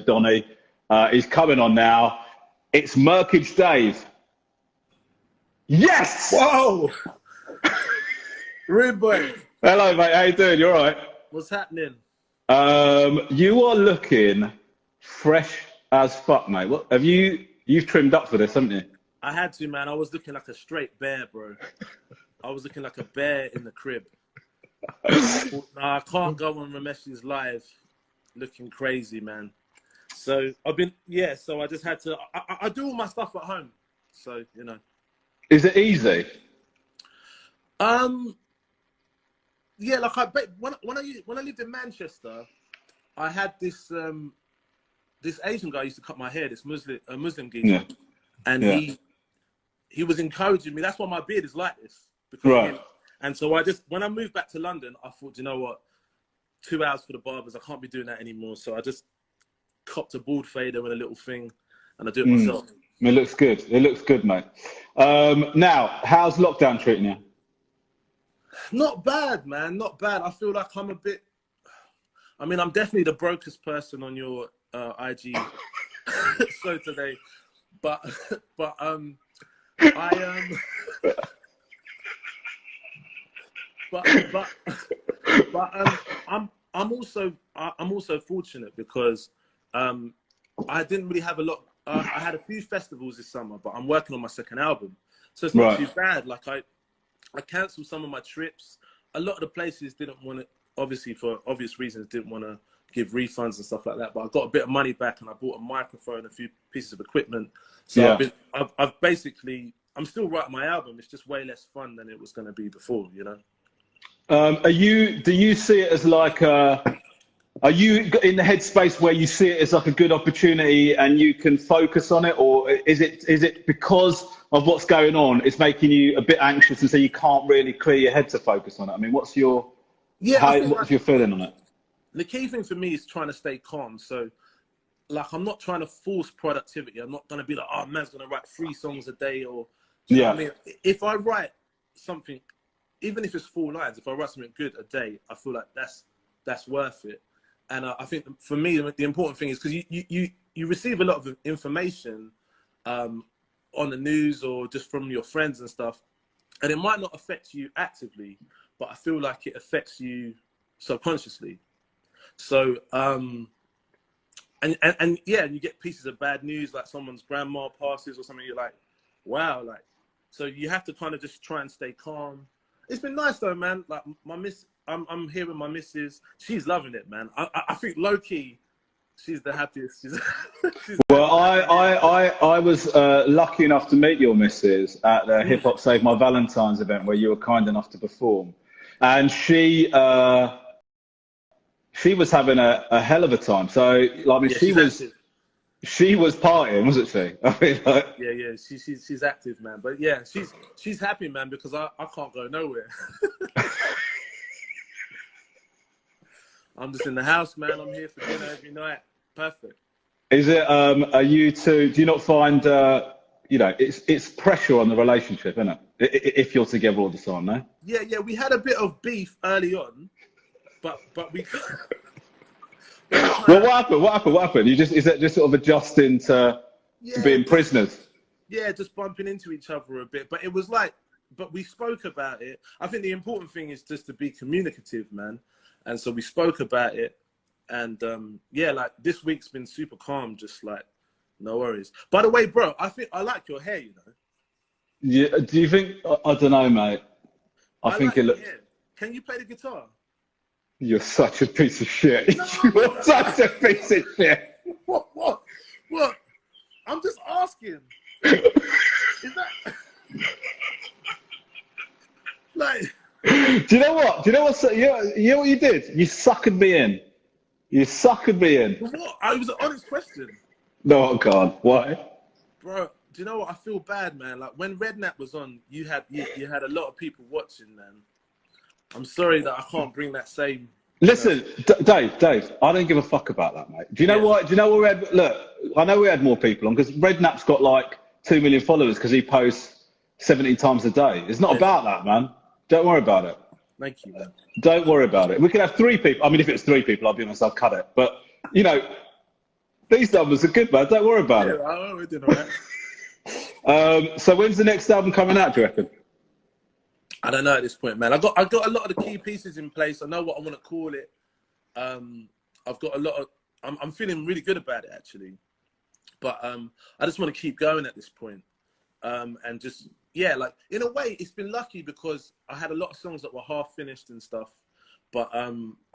Donny. He's coming on now. It's Murkage Dave. Yes! Whoa! Rude boy. Hello, mate. How you doing? You all right? What's happening? You are looking fresh as fuck, mate. What have you've trimmed up for this, haven't you? I had to, man. I was looking like a straight bear, bro. I was looking like a bear in the crib. Nah, I can't go on Romesh's live looking crazy, man. So so I just had to, I do all my stuff at home. So, you know. Is it easy? Yeah, like when I lived in Manchester, I had this this Asian guy used to cut my hair, this Muslim geezer, and he was encouraging me. That's why my beard is like this, because of him. And so when I moved back to London, I thought, you know what, 2 hours for the barbers, I can't be doing that anymore. So I just copped a bald fader with a little thing, and I do it myself. It looks good. It looks good, mate. Now, how's lockdown treating you? Not bad, man. Not bad. I feel like I'm I'm definitely the brokest person on your IG show today, but I'm also fortunate because I didn't really have a lot. I had a few festivals this summer, but I'm working on my second album, so it's not too bad. Like I cancelled some of my trips. A lot of the places didn't want to, obviously for obvious reasons, didn't want to give refunds and stuff like that. But I got a bit of money back, and I bought a microphone, a few pieces of equipment. So I've basically, I'm still writing my album. It's just way less fun than it was going to be before, you know. Do you see it as like are you in the headspace where you see it as like a good opportunity and you can focus on it, or is it because of what's going on, it's making you a bit anxious and so you can't really clear your head to focus on it? I mean, what's your feeling on it? The key thing for me is trying to stay calm. So, like, I'm not trying to force productivity. I'm not going to be like, oh, man's going to write 3 songs a day, or do you know what I mean? If I write something, even if it's 4 lines, if I write something good a day, I feel like that's worth it. And I think for me, the important thing is because you receive a lot of information on the news or just from your friends and stuff, and it might not affect you actively, but I feel like it affects you subconsciously. So and you get pieces of bad news, like someone's grandma passes or something. You're like, wow, like, so you have to kind of just try and stay calm. It's been nice though, man. Like I'm here with my missus. She's loving it, man. I think low key, she's the happiest. She's well, I was lucky enough to meet your missus at the Hip Hop Save My Valentine's event where you were kind enough to perform, and she was having a hell of a time. So, I mean, she was partying, wasn't she? I mean, like, yeah, she's active, man. But yeah, she's happy, man, because I can't go nowhere. I'm just in the house, man. I'm here for dinner every night. Perfect. Is it? Are you two? Do you not find? You know, it's pressure on the relationship, isn't it? If you're together all the time, no? Yeah. We had a bit of beef early on, but we. Well, what happened? Is that just sort of adjusting to being prisoners? Yeah, just bumping into each other a bit. But it was like, but we spoke about it. I think the important thing is just to be communicative, man. And so we spoke about it, and like this week's been super calm, just like no worries. By the way, bro, I think I like your hair, you know. Yeah. Do you think? I don't know, mate. I think like it looks. Can you play the guitar? You're such a piece of shit. No, You're such a piece of shit. What? I'm just asking. Is that like? Do you know what? You know what you did? You suckered me in. You suckered me in. What? It was an honest question. No, God. Why? Bro, do you know what? I feel bad, man. Like when Redknapp was on, you had a lot of people watching, man. I'm sorry that I can't bring that same. Listen, Dave, I don't give a fuck about that, mate. Do you know what? Do you know what we had? Look, I know we had more people on because Redknapp's got like 2 million followers because he posts 70 times a day. It's not about that, man. Don't worry about it. Thank you, man. Don't worry about it. We could have 3 people. I mean, if it's 3 people, I'll be honest, I'll cut it. But, you know, These numbers are good, man. Don't worry about it. We're doing all right. So when's the next album coming out, do you reckon? I don't know at this point, man. I got a lot of the key pieces in place. I know what I want to call it. I've got a lot of. I'm feeling really good about it actually, but I just want to keep going at this point, and just like in a way, it's been lucky because I had a lot of songs that were half finished and stuff, but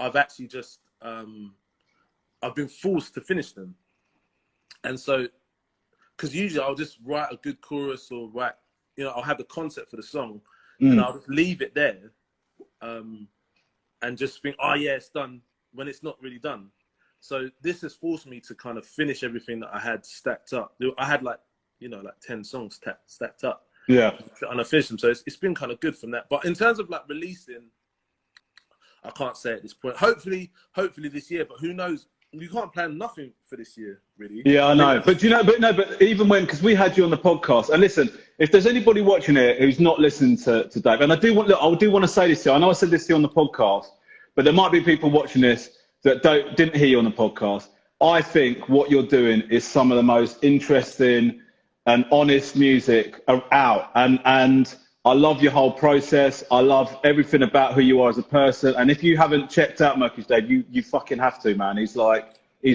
I've actually just I've been forced to finish them, and so because usually I'll just write a good chorus or write, I'll have the concept for the song. And I'll just leave it there, and just think, oh yeah, it's done, when it's not really done. So this has forced me to kind of finish everything that I had stacked up. I had like 10 songs stacked up. Yeah. And I finished them, so it's been kind of good from that. But in terms of like releasing, I can't say at this point. Hopefully this year, but who knows? You can't plan nothing for this year, really. Yeah, I know. But but even when, because we had you on the podcast, and listen, if there's anybody watching it who's not listened to Dave, and I do want to say this to you. I know I said this to you on the podcast, but there might be people watching this that didn't hear you on the podcast. I think what you're doing is some of the most interesting and honest music out, and I love your whole process. I love everything about who you are as a person. And if you haven't checked out Murkage Dave, you fucking have to, man. He's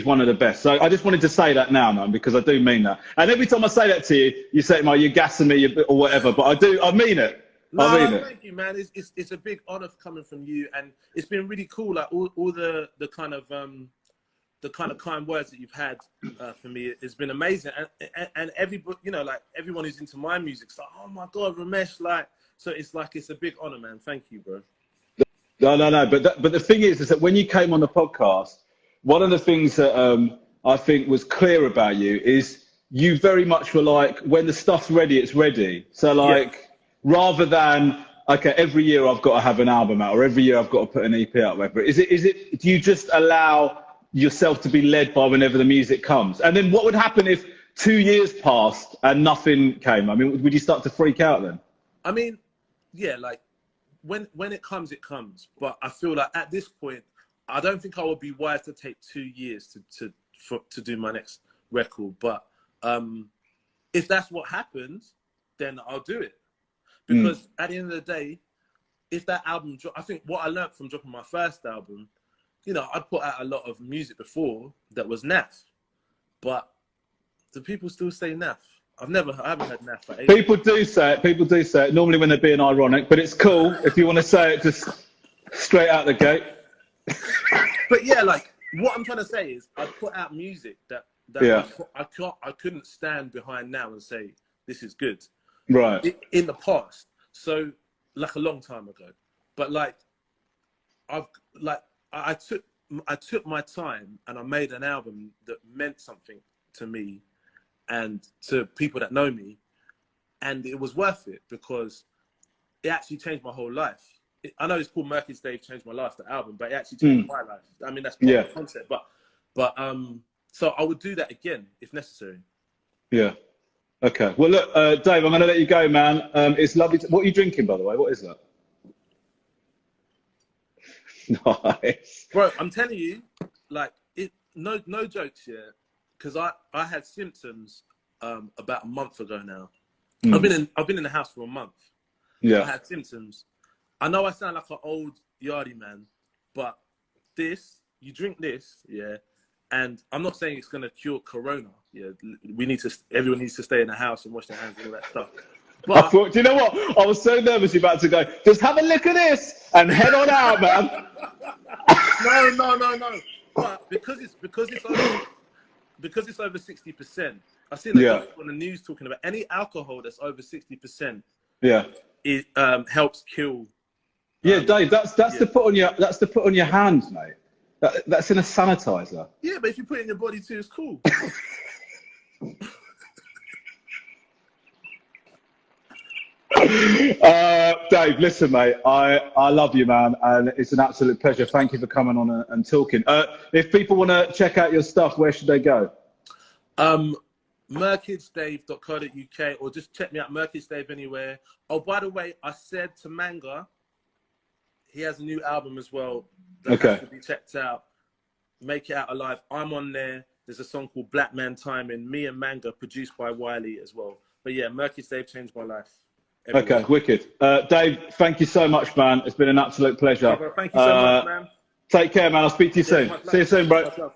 one of the best. So I just wanted to say that now, man, because I do mean that. And every time I say that to you, you say, you're gassing me or whatever. But I mean it. Thank you, man. It's a big honor coming from you, and it's been really cool. Like all the kind of kind words that you've had for me, it's been amazing. And everybody, like everyone who's into my music's like, oh my God, Romesh, like, so it's a big honor, man. Thank you, bro. No. But the thing is that when you came on the podcast, one of the things that I think was clear about you is you very much were like, when the stuff's ready, it's ready. So like, rather than, okay, every year I've got to have an album out, or every year I've got to put an EP out, whatever. Do you just allow yourself to be led by whenever the music comes? And then what would happen if 2 years passed and nothing came? I mean, would you start to freak out then? I mean, yeah, like when it comes, it comes. But I feel like at this point, I don't think I would be wise to take 2 years to do my next record. But if that's what happens, then I'll do it. Because at the end of the day, if that album, I think what I learned from dropping my first album, I'd put out a lot of music before that was naff, but do people still say naff? I haven't heard naff for ages. People do say it normally when they're being ironic, but it's cool if you want to say it just straight out the gate. But yeah, like what I'm trying to say is I put out music that I couldn't stand behind now and say this is good. Right. In the past. So like a long time ago. But like I took my time and I made an album that meant something to me and to people that know me, and it was worth it because it actually changed my whole life. I know it's called Murkage Dave Changed My Life, the album, but it actually changed my life. I mean, that's part of the concept. But so I would do that again if necessary. Yeah. Okay. Well, look, Dave, I'm going to let you go, man. It's lovely. What are you drinking, by the way? What is that? Nice. Bro, I'm telling you, like, no jokes, yeah, because I had symptoms about a month ago now. I've been in the house for a month. Yeah. I had symptoms. I know I sound like an old yardie man, but you drink this, yeah, and I'm not saying it's going to cure corona. Yeah, everyone needs to stay in the house and wash their hands and all that stuff. But do you know what? I was so nervous you're about to go, just have a look at this and head on out, man. No. But because it's over 60%, I've seen on the news talking about any alcohol that's over 60%. Yeah. It helps kill. Dave, that's to put on your hands, mate. That's in a sanitizer. Yeah, but if you put it in your body too, it's cool. Dave, listen, mate, I love you, man, and it's an absolute pleasure. Thank you for coming on and talking. If people want to check out your stuff, where should they go? Murkagedave.co.uk, or just check me out, Murkage Dave anywhere. Oh, by the way, I said to Manga, he has a new album as well that has to be checked out. Make It Out Alive. I'm on there. There's a song called Black Man Timing, me and Manga, produced by Wiley as well. But yeah, Murkage Dave changed my life. Everywhere. Okay, wicked. Dave, thank you so much, man. It's been an absolute pleasure. Thank you so much, man. Take care, man. I'll speak to you soon. See you soon, bro.